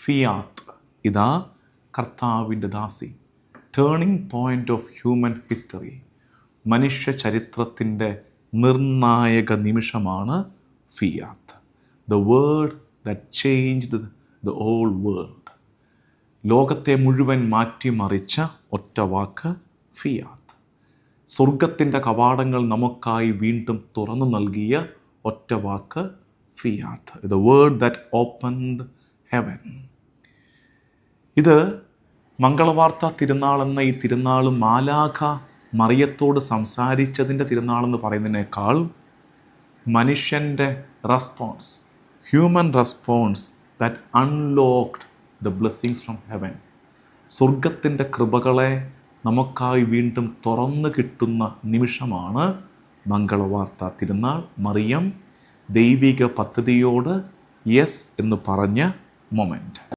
Fiat, ഇതാ കർത്താവിൻ്റെ ദാസി. Turning point of human history, മനുഷ്യ ചരിത്രത്തിൻ്റെ നിർണായക നിമിഷമാണ് ഫിയാത്ത്. The word that changed the whole world. ലോകത്തെ മുഴുവൻ മാറ്റിമറിച്ച ഒറ്റ വാക്ക് ഫിയാത്ത്. സ്വർഗത്തിൻ്റെ കവാടങ്ങൾ നമുക്കായി വീണ്ടും തുറന്നു നൽകിയ ഒറ്റ വാക്ക് fiat. The word that opened heaven. ഇത് മംഗളവാർത്ത തിരുനാളെന്ന ഈ തിരുനാൾ മാലാഖ മറിയത്തോട് സംസാരിച്ചതിൻ്റെ തിരുനാളെന്ന് പറയുന്നതിനേക്കാൾ മനുഷ്യൻ്റെ response, human response that unlocked the blessings from heaven. സ്വർഗത്തിൻ്റെ കൃപകളെ നമുക്കായി വീണ്ടും തുറന്നു കിട്ടുന്ന നിമിഷമാണ് മംഗളവാർത്ത തിരുനാൾ. മറിയം ദൈവിക പദ്ധതിയോട് യെസ് എന്ന് പറഞ്ഞ മൊമെൻ്റ്.